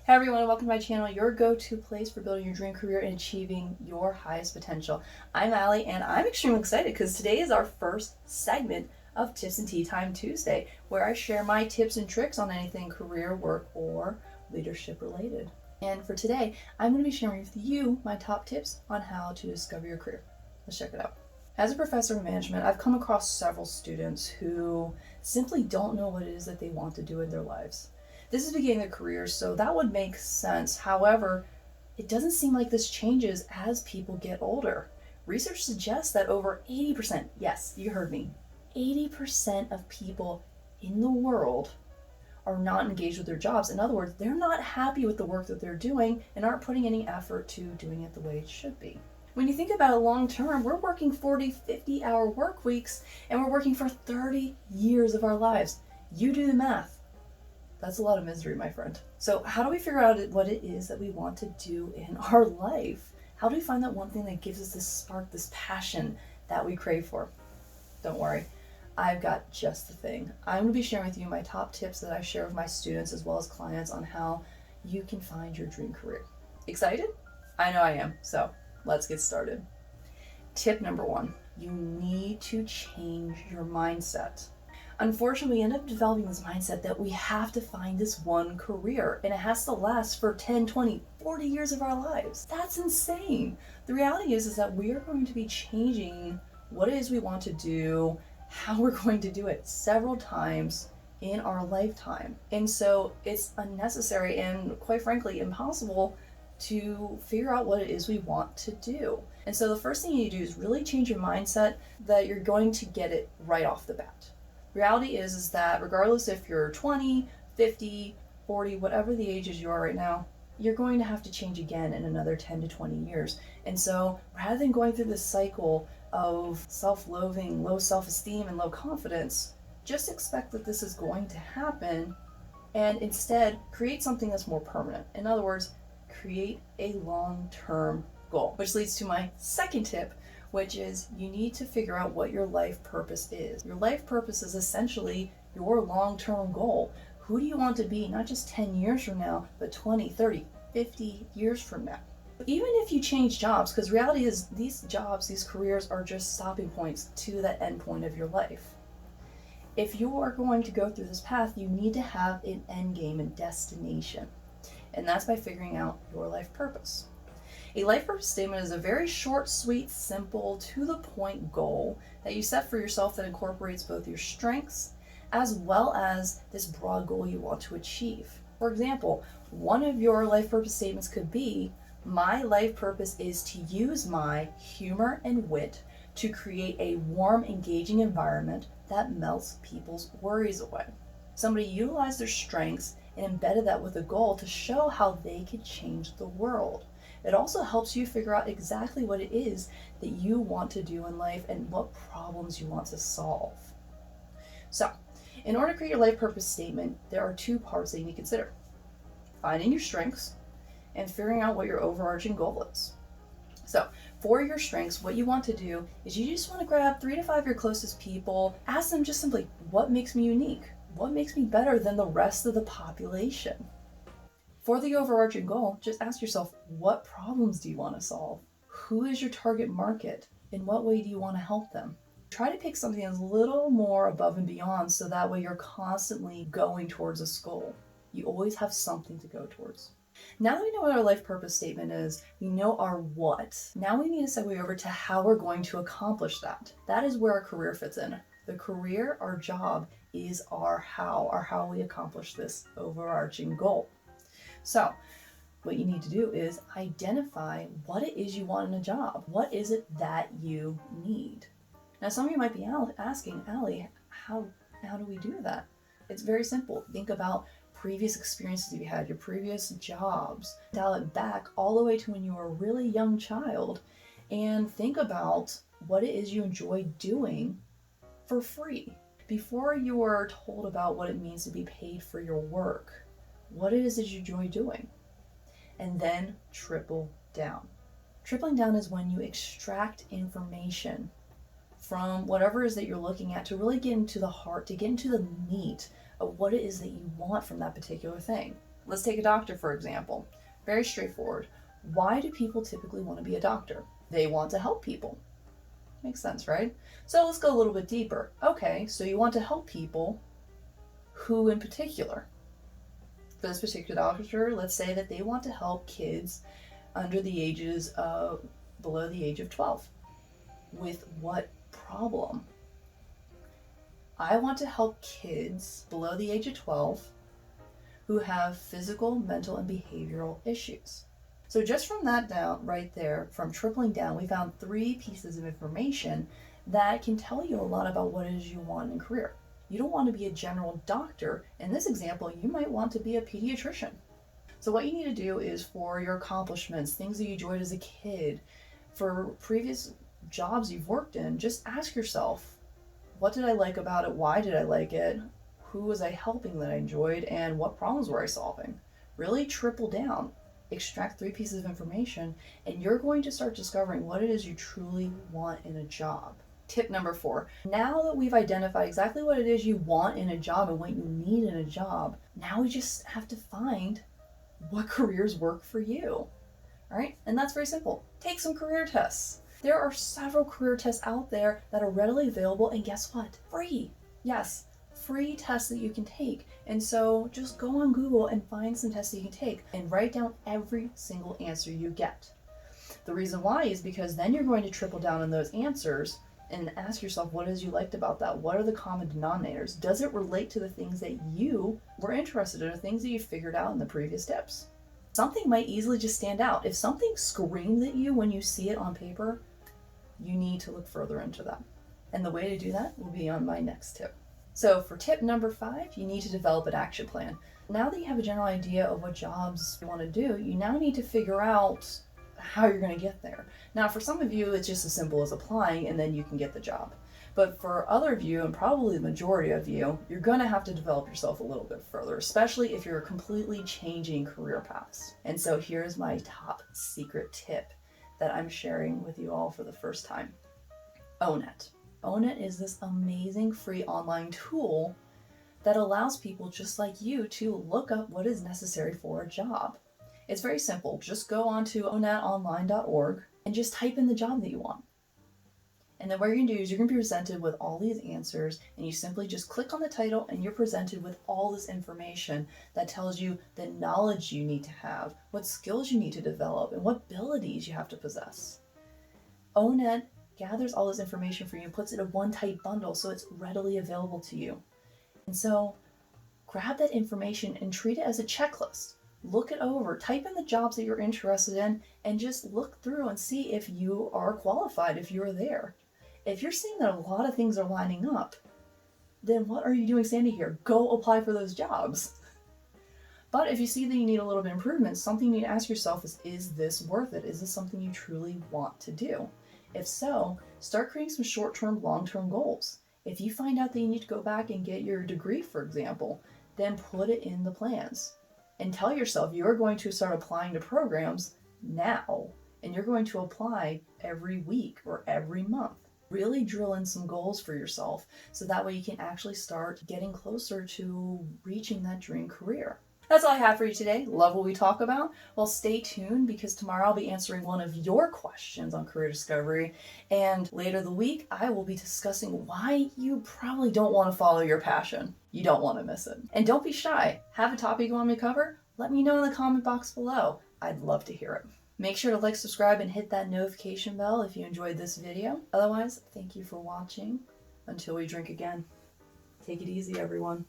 Hey everyone, welcome to my channel, your go-to place for building your dream career and achieving your highest potential. I'm Allie and I'm extremely excited because today is our first segment of Tips and Tea Time Tuesday, where I share my tips and tricks on anything career, work, or leadership related. And for today, I'm going to be sharing with you my top tips on how to discover your career. Let's check it out. As a professor of management, I've come across several students who simply don't know what it is that they want to do in their lives. This is beginning their careers, so that would make sense. However, it doesn't seem like this changes as people get older. Research suggests that over 80%, yes, you heard me, 80% of people in the world are not engaged with their jobs. In other words, they're not happy with the work that they're doing and aren't putting any effort to doing it the way it should be. When you think about it long term, we're working 40, 50-hour work weeks and we're working for 30 years of our lives. You do the math. That's a lot of misery, my friend. So how do we figure out what it is that we want to do in our life? How do we find that one thing that gives us this spark, this passion that we crave for? Don't worry, I've got just the thing. I'm going to be sharing with you my top tips that I share with my students as well as clients on how you can find your dream career. Excited? I know I am. So let's get started. Tip number 1, you need to change your mindset. Unfortunately, we end up developing this mindset that we have to find this one career and it has to last for 10, 20, 40 years of our lives. That's insane. The reality is that we are going to be changing what it is we want to do, how we're going to do it several times in our lifetime. And so it's unnecessary and quite frankly impossible to figure out what it is we want to do. And so the first thing you do is really change your mindset that you're going to get it right off the bat. Reality is that regardless if you're 20, 50, 40, whatever the ages you are right now, you're going to have to change again in another 10 to 20 years. And so rather than going through this cycle of self-loathing, low self-esteem, and low confidence, just expect that this is going to happen and instead create something that's more permanent. In other words, create a long-term goal, which leads to my second tip, which is you need to figure out what your life purpose is. Your life purpose is essentially your long-term goal. Who do you want to be, not just 10 years from now, but 20, 30, 50 years from now? Even if you change jobs, because reality is these jobs, these careers are just stopping points to that end point of your life. If you are going to go through this path, you need to have an end game and destination. And that's by figuring out your life purpose. A life purpose statement is a very short, sweet, simple, to-the-point goal that you set for yourself that incorporates both your strengths as well as this broad goal you want to achieve. For example, one of your life purpose statements could be, my life purpose is to use my humor and wit to create a warm, engaging environment that melts people's worries away. Somebody utilized their strengths and embedded that with a goal to show how they could change the world. It also helps you figure out exactly what it is that you want to do in life and what problems you want to solve. So, in order to create your life purpose statement, there are 2 parts that you need to consider. Finding your strengths and figuring out what your overarching goal is. So, for your strengths, what you want to do is you just want to grab 3 to 5 of your closest people, ask them just simply, what makes me unique? What makes me better than the rest of the population? For the overarching goal, just ask yourself, what problems do you want to solve? Who is your target market? In what way do you want to help them? Try to pick something that's a little more above and beyond so that way you're constantly going towards this goal. You always have something to go towards. Now that we know what our life purpose statement is, we know our what. Now we need to segue over to how we're going to accomplish that. That is where our career fits in. The career, our job, is our how we accomplish this overarching goal. So what you need to do is identify what it is you want in a job. What is it that you need? Now, some of you might be asking, Allie, how do we do that? It's very simple. Think about previous experiences you had, your previous jobs. Dial it back all the way to when you were a really young child and think about what it is you enjoy doing for free. Before you were told about what it means to be paid for your work, what it is that you enjoy doing, and then triple down. Tripling down is when you extract information from whatever it is that you're looking at to really get into the heart, to get into the meat of what it is that you want from that particular thing. Let's take a doctor, for example. Very straightforward. Why do people typically want to be a doctor? They want to help people. Makes sense, right? So let's go a little bit deeper. Okay, so you want to help people. Who in particular? For this particular doctor, let's say that they want to help kids under the ages of, below the age of 12. With what problem? I want to help kids below the age of 12 who have physical, mental, and behavioral issues. So just from that down right there, from tripling down, we found 3 pieces of information that can tell you a lot about what it is you want in a career. You don't want to be a general doctor. In this example, you might want to be a pediatrician. So what you need to do is, for your accomplishments, things that you enjoyed as a kid, for previous jobs you've worked in, just ask yourself, what did I like about it? Why did I like it? Who was I helping that I enjoyed? And what problems were I solving? Really triple down, extract 3 pieces of information, and you're going to start discovering what it is you truly want in a job. Tip number 4. Now that we've identified exactly what it is you want in a job and what you need in a job, now we just have to find what careers work for you. All right? And that's very simple. Take some career tests. There are several career tests out there that are readily available, and guess what? Free. Yes, free tests that you can take. And so just go on Google and find some tests that you can take and write down every single answer you get. The reason why is because then you're going to triple down on those answers and ask yourself, what it is you liked about that? What are the common denominators? Does it relate to the things that you were interested in, or things that you figured out in the previous tips? Something might easily just stand out. If something screams at you when you see it on paper, you need to look further into that. And the way to do that will be on my next tip. So for tip number 5, you need to develop an action plan. Now that you have a general idea of what jobs you want to do, you now need to figure out how you're going to get there. Now, for some of you, it's just as simple as applying and then you can get the job. But for other of you, and probably the majority of you, you're going to have to develop yourself a little bit further, especially if you're completely changing career paths. And so here's my top secret tip that I'm sharing with you all for the first time. Own it. Own It is this amazing free online tool that allows people just like you to look up what is necessary for a job. It's very simple. Just go on to ownetonline.org and just type in the job that you want. And then what you're going to do is you're going to be presented with all these answers, and you simply just click on the title and you're presented with all this information that tells you the knowledge you need to have, what skills you need to develop, and what abilities you have to possess. Own It gathers all this information for you and puts it in one tight bundle so it's readily available to you. And so grab that information and treat it as a checklist. Look it over, type in the jobs that you're interested in, and just look through and see if you are qualified, if you're there. If you're seeing that a lot of things are lining up, then what are you doing standing here? Go apply for those jobs. But if you see that you need a little bit of improvement, something you need to ask yourself is this worth it? Is this something you truly want to do? If so, start creating some short-term, long-term goals. If you find out that you need to go back and get your degree, for example, then put it in the plans. And tell yourself you're going to start applying to programs now, and you're going to apply every week or every month. Really drill in some goals for yourself so that way you can actually start getting closer to reaching that dream career. That's all I have for you today. Love what we talk about. Well, stay tuned because tomorrow I'll be answering one of your questions on career discovery. And later the week, I will be discussing why you probably don't want to follow your passion. You don't want to miss it. And don't be shy. Have a topic you want me to cover? Let me know in the comment box below. I'd love to hear it. Make sure to like, subscribe, and hit that notification bell if you enjoyed this video. Otherwise, thank you for watching. Until we drink again. Take it easy, everyone.